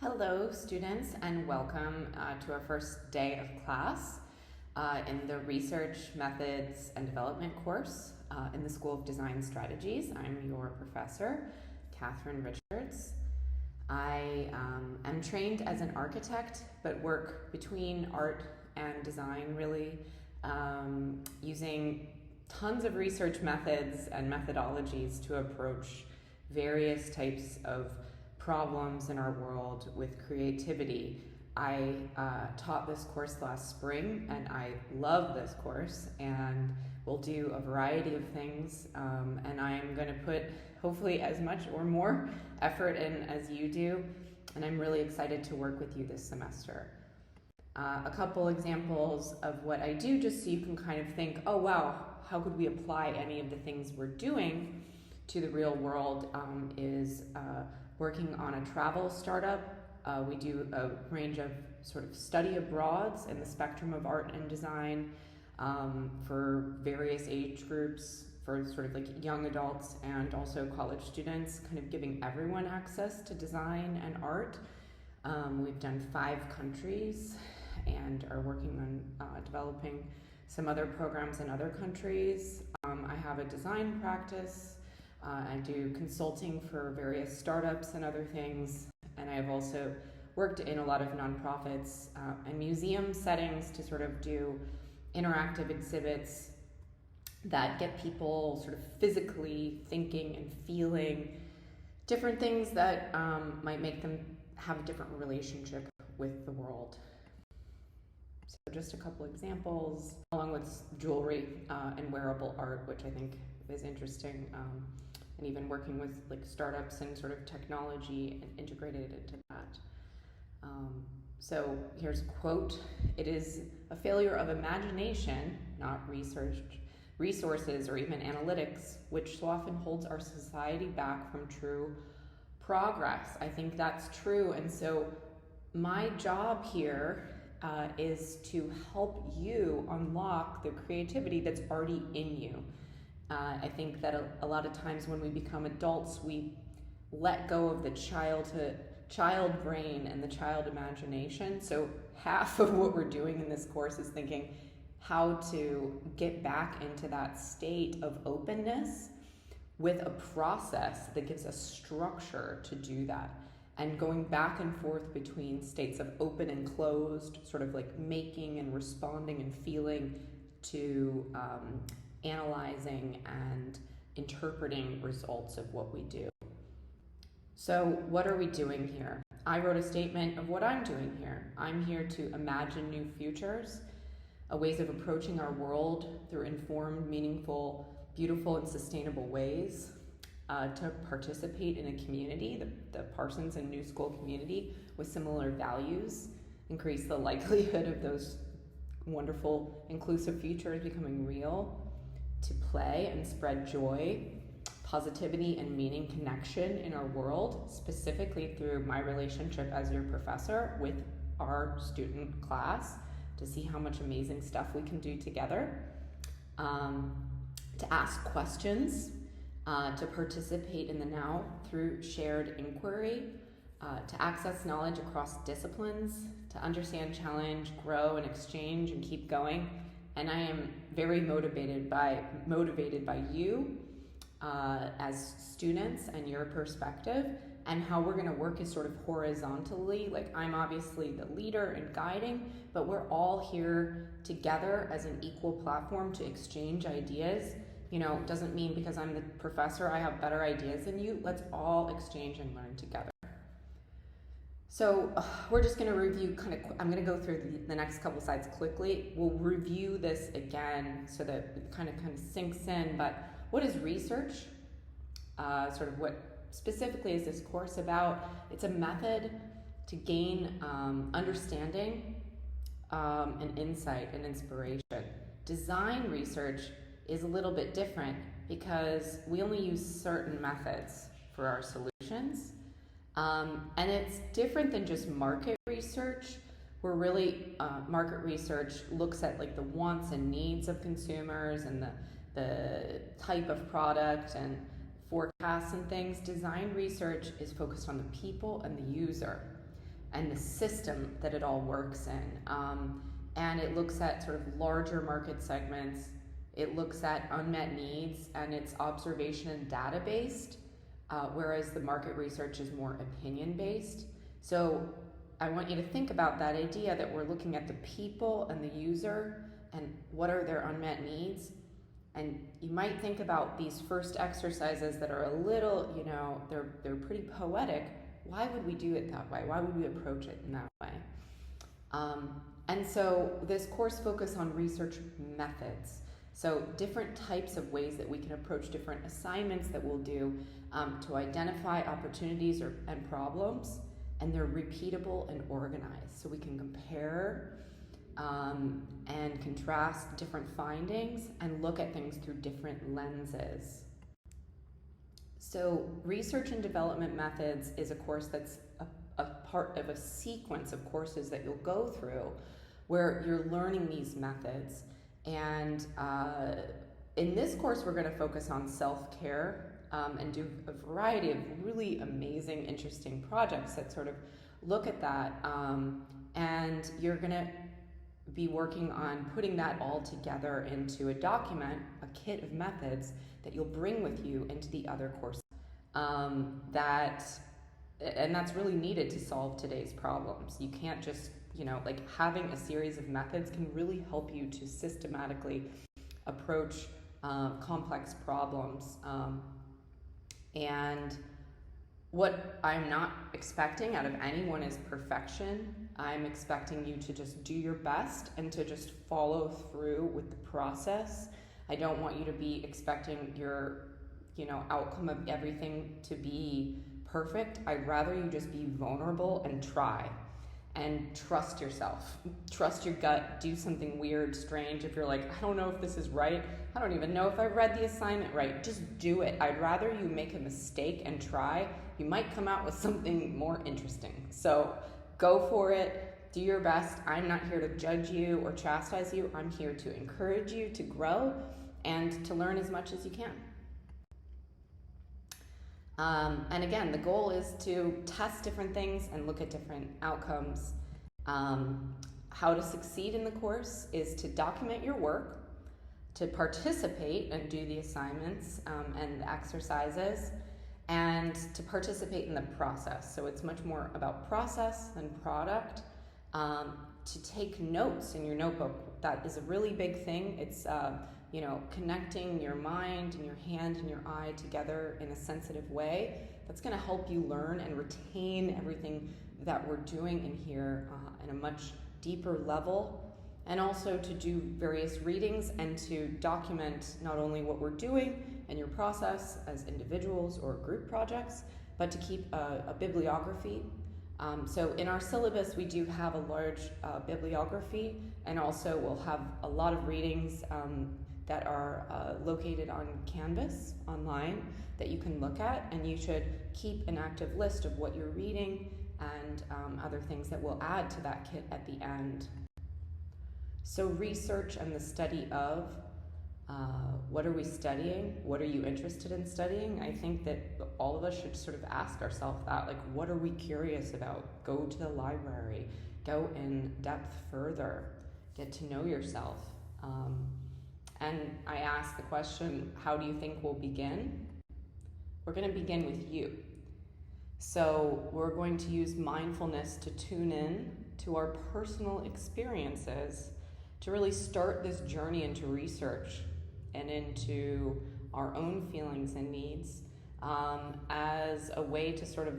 Hello, students, and welcome to our first day of class in the Research Methods and Development course in the School of Design Strategies. I'm your professor, Catherine Richards. I am trained as an architect, but work between art and design, really, using tons of research methods and methodologies to approach various types of problems in our world with creativity. I taught this course last spring and I love this course and will do a variety of things and I'm going to put hopefully as much or more effort in as you do, and I'm really excited to work with you this semester. A couple examples of what I do, just so you can kind of think, oh wow, how could we apply any of the things we're doing to the real world, is working on a travel startup. We do a range of sort of study abroads in the spectrum of art and design for various age groups, for sort of like young adults and also college students, kind of giving everyone access to design and art. We've done 5 countries and are working on developing some other programs in other countries. I have a design practice. I do consulting for various startups and other things, and I've also worked in a lot of nonprofits and museum settings to sort of do interactive exhibits that get people sort of physically thinking and feeling different things that might make them have a different relationship with the world. So just a couple examples, along with jewelry and wearable art, which I think is interesting. And even working with like startups and sort of technology and integrated into that. So here's a quote: "It is a failure of imagination, not resources, or even analytics, which so often holds our society back from true progress." I think that's true, and so my job here is to help you unlock the creativity that's already in you. I think that a lot of times when we become adults, we let go of the child brain and the child imagination. So half of what we're doing in this course is thinking how to get back into that state of openness with a process that gives us structure to do that. And going back and forth between states of open and closed, sort of like making and responding and feeling, to analyzing and interpreting results of what we do. So what are we doing here? I wrote a statement of what I'm doing here. I'm here to imagine new futures, ways of approaching our world through informed, meaningful, beautiful, and sustainable ways, to participate in a community, the Parsons and New School community, with similar values, increase the likelihood of those wonderful, inclusive futures becoming real, to play and spread joy, positivity, and meaning connection in our world, specifically through my relationship as your professor with our student class, to see how much amazing stuff we can do together, to ask questions, to participate in the now through shared inquiry, to access knowledge across disciplines, to understand, challenge, grow, and exchange, and keep going. And I am very motivated by you as students and your perspective, and how we're going to work is sort of horizontally. Like, I'm obviously the leader and guiding, but we're all here together as an equal platform to exchange ideas. You know, doesn't mean because I'm the professor I have better ideas than you. Let's all exchange and learn together. So we're just going to review I'm going to go through the next couple slides quickly. We'll review this again so that it kind of sinks in. But what is research? Sort of what specifically is this course about? It's a method to gain understanding and insight and inspiration. Design research is a little bit different because we only use certain methods for our solutions. And it's different than just market research, where really market research looks at like the wants and needs of consumers and the type of product and forecasts and things. Design research is focused on the people and the user. and the system that it all works in. And it looks at sort of larger market segments. It looks at unmet needs, and it's observation and data based, whereas the market research is more opinion based. So I want you to think about that idea that we're looking at the people and the user and what are their unmet needs. And you might think about these first exercises that are a little, they're pretty poetic. Why would we do it that way? Why would we approach it in that way? And so this course focuses on research methods. So different types of ways that we can approach different assignments that we'll do to identify opportunities and problems, and they're repeatable and organized. So we can compare and contrast different findings and look at things through different lenses. So research and development methods is a course that's a part of a sequence of courses that you'll go through where you're learning these methods. And in this course, we're going to focus on self-care and do a variety of really amazing, interesting projects that sort of look at that. And you're going to be working on putting that all together into a document, a kit of methods that you'll bring with you into the other courses. And that's really needed to solve today's problems. You can't just, having a series of methods can really help you to systematically approach complex problems. And what I'm not expecting out of anyone is perfection. I'm expecting you to just do your best and to just follow through with the process. I don't want you to be expecting your, outcome of everything to be perfect. I'd rather you just be vulnerable and try and trust yourself. Trust your gut. Do something weird, strange. If you're like, I don't know if this is right. I don't even know if I read the assignment right. Just do it. I'd rather you make a mistake and try. You might come out with something more interesting. So go for it. Do your best. I'm not here to judge you or chastise you. I'm here to encourage you to grow and to learn as much as you can. And again, the goal is to test different things and look at different outcomes. How to succeed in the course is to document your work, to participate and do the assignments and the exercises, and to participate in the process. So it's much more about process than product. To take notes in your notebook, that is a really big thing. It's connecting your mind and your hand and your eye together in a sensitive way. That's going to help you learn and retain everything that we're doing in here in a much deeper level, and also to do various readings and to document not only what we're doing and your process as individuals or group projects, but to keep a bibliography. So in our syllabus, we do have a large bibliography, and also we'll have a lot of readings that are located on Canvas online that you can look at, and you should keep an active list of what you're reading and other things that we'll add to that kit at the end. So research and the study of what are we studying? What are you interested in studying? I think that all of us should sort of ask ourselves that, like, what are we curious about? Go to the library, go in depth further, get to know yourself. And I ask the question, how do you think we'll begin? We're going to begin with you. So we're going to use mindfulness to tune in to our personal experiences to really start this journey into research and into our own feelings and needs as a way to sort of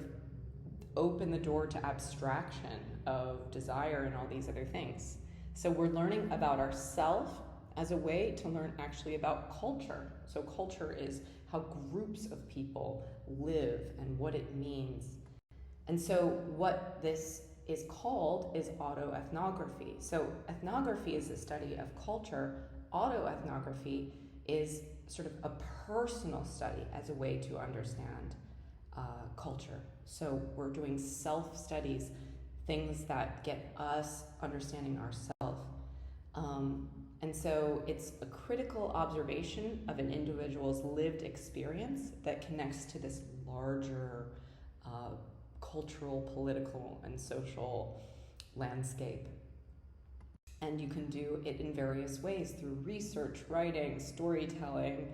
open the door to abstraction of desire and all these other things. So we're learning about ourselves as a way to learn actually about culture. So culture is how groups of people live and what it means. And so what this is called is autoethnography. So ethnography is the study of culture. Autoethnography is sort of a personal study as a way to understand culture. So we're doing self-studies, things that get us understanding ourselves. And so it's a critical observation of an individual's lived experience that connects to this larger cultural, political, and social landscape. And you can do it in various ways through research, writing, storytelling,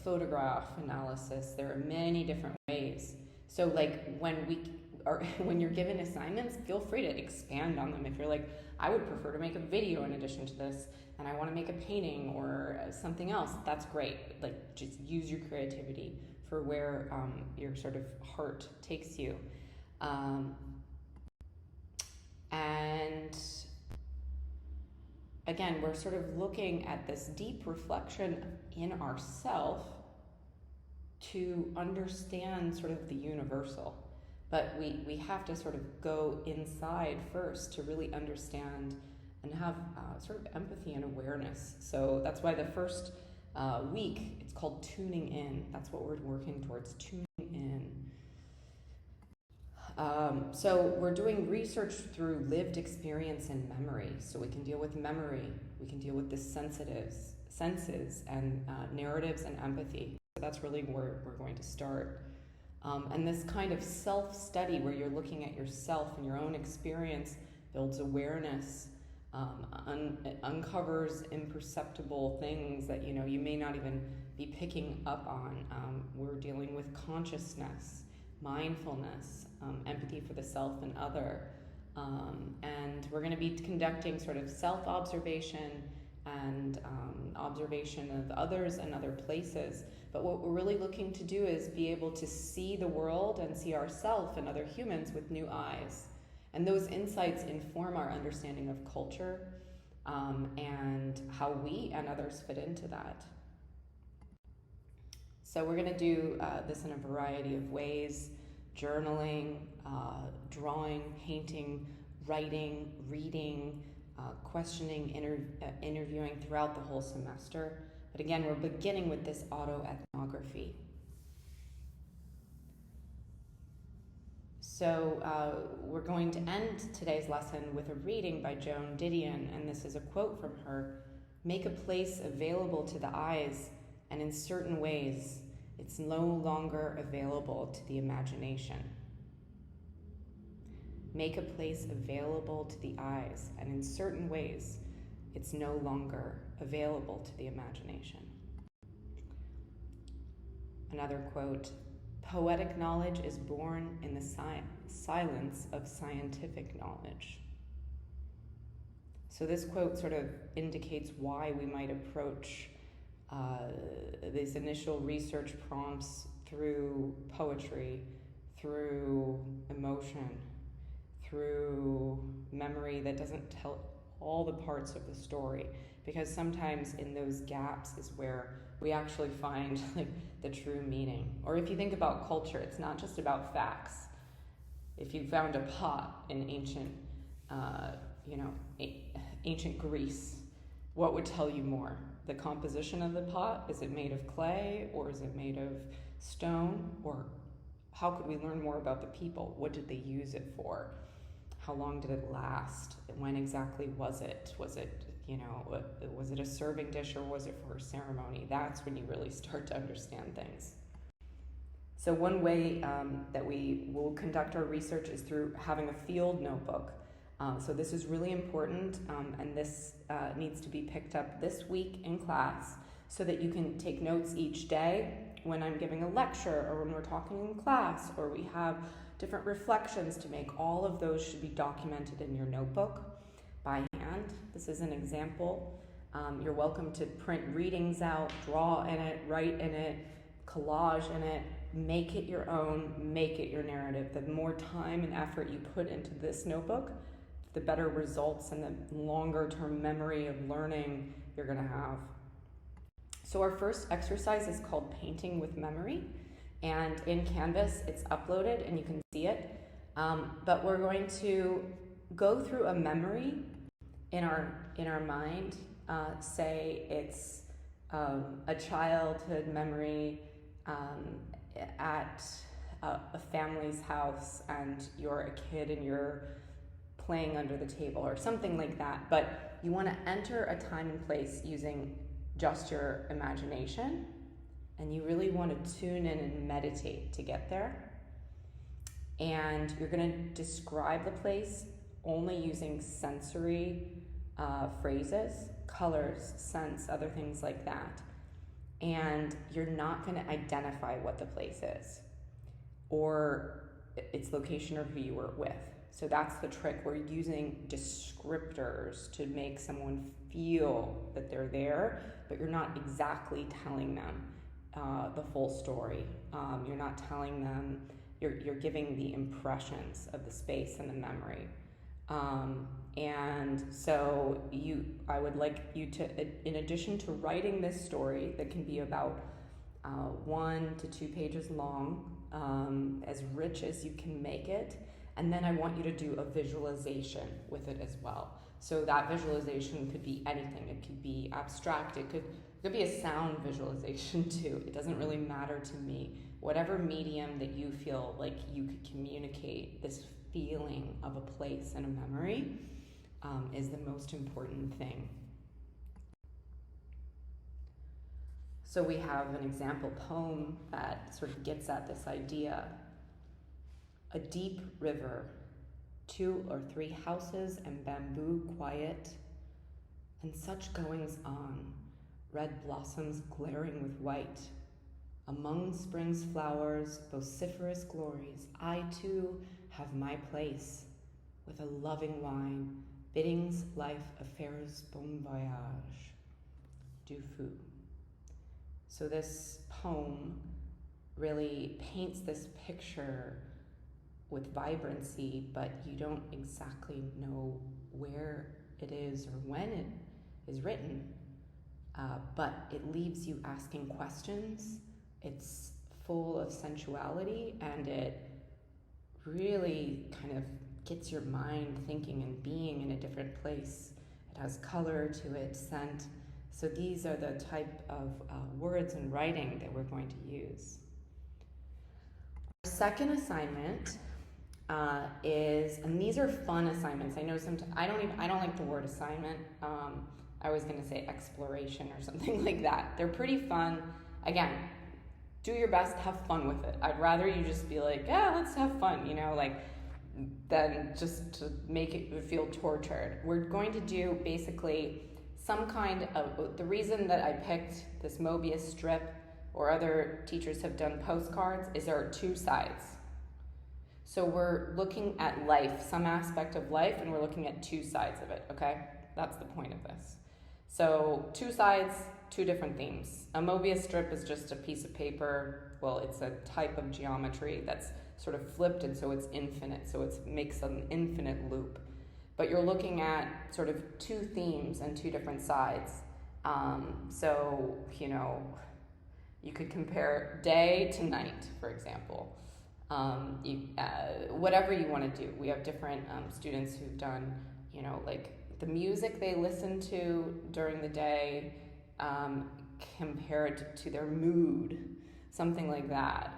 photograph analysis. There are many different ways. So like when you're given assignments, feel free to expand on them. If you're like, I would prefer to make a video in addition to this, and I want to make a painting or something else, that's great. Like, just use your creativity for where your sort of heart takes you. And again, we're sort of looking at this deep reflection in ourself to understand sort of the universal. But we have to sort of go inside first to really understand and have sort of empathy and awareness. So that's why the first week, it's called tuning in. That's what we're working towards, tuning in. So we're doing research through lived experience and memory. So we can deal with memory, we can deal with the senses and narratives and empathy. So that's really where we're going to start. And this kind of self-study where you're looking at yourself and your own experience builds awareness, uncovers imperceptible things that you may not even be picking up on. We're dealing with consciousness, mindfulness, empathy for the self and other. And we're going to be conducting sort of self-observation and observation of others and other places. But what we're really looking to do is be able to see the world and see ourselves and other humans with new eyes. And those insights inform our understanding of culture and how we and others fit into that. So we're going to do this in a variety of ways: journaling, drawing, painting, writing, reading, questioning, interviewing throughout the whole semester. But again, we're beginning with this autoethnography. So we're going to end today's lesson with a reading by Joan Didion, and this is a quote from her: "Make a place available to the eyes, and in certain ways, it's no longer available to the imagination." Make a place available to the eyes, and in certain ways, it's no longer available to the imagination. Another quote: "Poetic knowledge is born in the silence of scientific knowledge." So this quote sort of indicates why we might approach these initial research prompts through poetry, through emotion, through memory that doesn't tell all the parts of the story, because sometimes in those gaps is where we actually find like the true meaning. Or if you think about culture, it's not just about facts. If you found a pot in ancient Greece, what would tell you more? The composition of the pot? Is it made of clay, or is it made of stone? Or how could we learn more about the people? What did they use it for? How long did it last? When exactly was it? Was it a serving dish, or was it for a ceremony? That's when you really start to understand things. So one way that we will conduct our research is through having a field notebook. So this is really important, and this needs to be picked up this week in class so that you can take notes each day when I'm giving a lecture, or when we're talking in class, or we have different reflections to make. All of those should be documented in your notebook by hand. This is an example. You're welcome to print readings out, draw in it, write in it, collage in it, make it your own, make it your narrative. The more time and effort you put into this notebook, the better results and the longer term memory of learning you're going to have. So our first exercise is called Painting with Memory, and in Canvas it's uploaded and you can see it. But we're going to go through a memory in our mind. Say it's a childhood memory at a family's house, and you're a kid and you're playing under the table or something like that. But you want to enter a time and place using just your imagination, and you really want to tune in and meditate to get there. And you're going to describe the place only using sensory phrases, colors, scents, other things like that. And you're not going to identify what the place is or its location or who you were with. So that's the trick. We're using descriptors to make someone feel that they're there, but you're not exactly telling them the full story. You're not telling them, you're giving the impressions of the space and the memory. And so I would like you to, in addition to writing this story that can be about 1 to 2 pages long, as rich as you can make it, and then I want you to do a visualization with it as well. So that visualization could be anything. It could be abstract. It could be a sound visualization too. It doesn't really matter to me. Whatever medium that you feel like you could communicate this feeling of a place and a memory is the most important thing. So we have an example poem that sort of gets at this idea. A deep river, 2 or 3 houses and bamboo quiet, and such goings on, red blossoms glaring with white. Among spring's flowers, vociferous glories, I too have my place, with a loving wine, bidding's life affairs bon voyage. Du fou. So this poem really paints this picture with vibrancy, but you don't exactly know where it is or when it is written, but it leaves you asking questions. It's full of sensuality, and it really kind of gets your mind thinking and being in a different place. It has color to it, scent. So these are the type of words and writing that we're going to use. Our second assignment is, and these are fun assignments. I know sometimes I don't like the word assignment. I was going to say exploration or something like that. They're pretty fun. Again, do your best, have fun with it. I'd rather you just be like, yeah, let's have fun, than just to make it feel tortured. We're going to do basically some kind of, the reason that I picked this Mobius strip, or other teachers have done postcards, is there are 2 sides. So we're looking at life, some aspect of life, and we're looking at 2 sides of it, okay? That's the point of this. So 2 sides, 2 different themes. A Mobius strip is just a piece of paper. Well, it's a type of geometry that's sort of flipped, and so it's infinite. So it makes an infinite loop. But you're looking at sort of 2 themes and 2 different sides. You could compare day to night, for example. Whatever you want to do. We have different students who've done, the music they listen to during the day compared to their mood, something like that.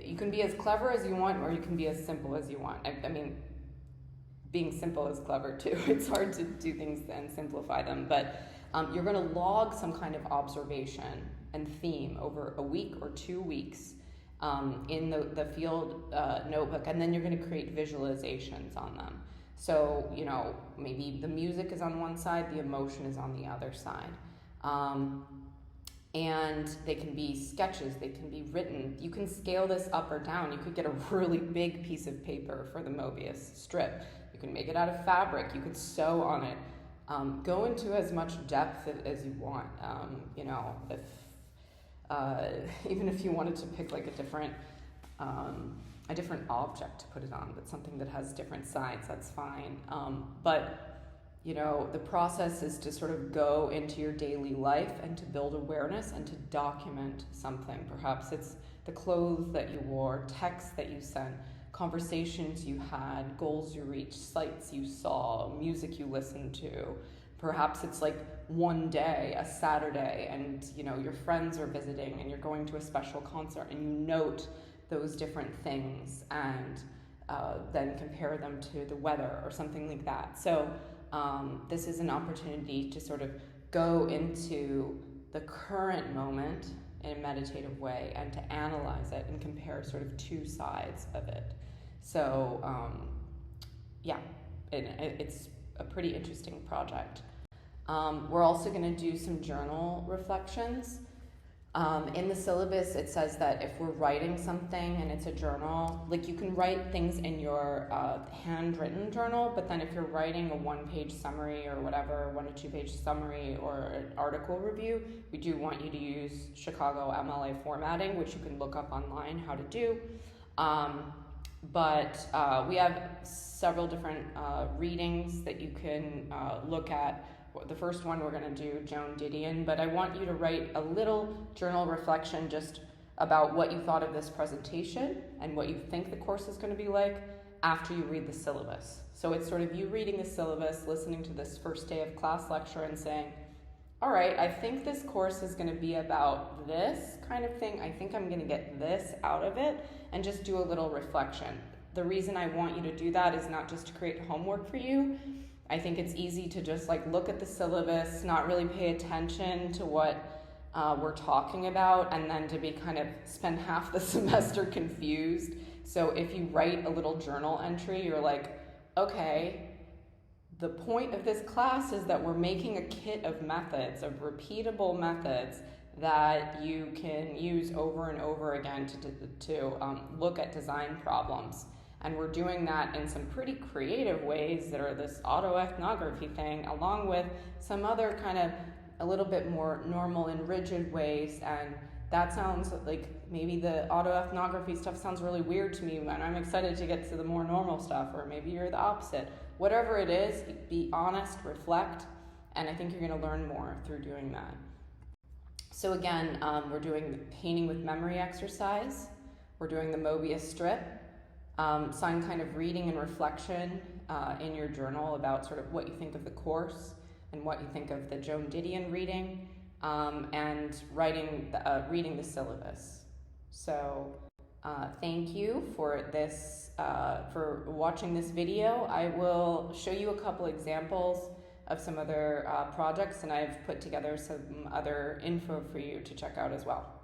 You can be as clever as you want, or you can be as simple as you want. I mean, being simple is clever too. It's hard to do things and simplify them, but you're going to log some kind of observation and theme over a week or 2 weeks in the field notebook, and then you're going to create visualizations on them. So, maybe the music is on one side, the emotion is on the other side. And they can be sketches, they can be written. You can scale this up or down. You could get a really big piece of paper for the Mobius strip. You can make it out of fabric. You could sew on it. Go into as much depth as you want. Even if you wanted to pick like a different object to put it on, but something that has different sides, that's fine. But the process is to sort of go into your daily life and to build awareness and to document something. Perhaps it's the clothes that you wore, texts that you sent, conversations you had, goals you reached, sights you saw, music you listened to. Perhaps it's like one day, a Saturday, and your friends are visiting and you're going to a special concert, and you note those different things and then compare them to the weather or something like that. So this is an opportunity to sort of go into the current moment in a meditative way and to analyze it and compare sort of two sides of it. So it's a pretty interesting project. We're also going to do some journal reflections. In the syllabus, it says that if we're writing something and it's a journal, like you can write things in your handwritten journal, but then if you're writing a one-page summary or whatever, 1 to 2 page summary or an article review, we do want you to use Chicago MLA formatting, which you can look up online how to do. But we have several different readings that you can look at. The first one we're going to do Joan Didion, but I want you to write a little journal reflection just about what you thought of this presentation and what you think the course is going to be like after you read the syllabus. So it's sort of you reading the syllabus, listening to this first day of class lecture and saying, all right, I think this course is going to be about this kind of thing. I think I'm going to get this out of it, and just do a little reflection. The reason I want you to do that is not just to create homework for you. I think it's easy to just like look at the syllabus, not really pay attention to what we're talking about, and then to be kind of spend half the semester confused. So if you write a little journal entry, you're like, okay, the point of this class is that we're making a kit of methods, of repeatable methods that you can use over and over again to look at design problems. And we're doing that in some pretty creative ways that are this autoethnography thing, along with some other kind of a little bit more normal and rigid ways. And that sounds like maybe the autoethnography stuff sounds really weird to me, and I'm excited to get to the more normal stuff, or maybe you're the opposite. Whatever it is, be honest, reflect, and I think you're going to learn more through doing that. So again, we're doing the painting with memory exercise. We're doing the Mobius strip. Some kind of reading and reflection in your journal about sort of what you think of the course and what you think of the Joan Didion reading, and reading the syllabus. So thank you for this, for watching this video. I will show you a couple examples of some other projects, and I've put together some other info for you to check out as well.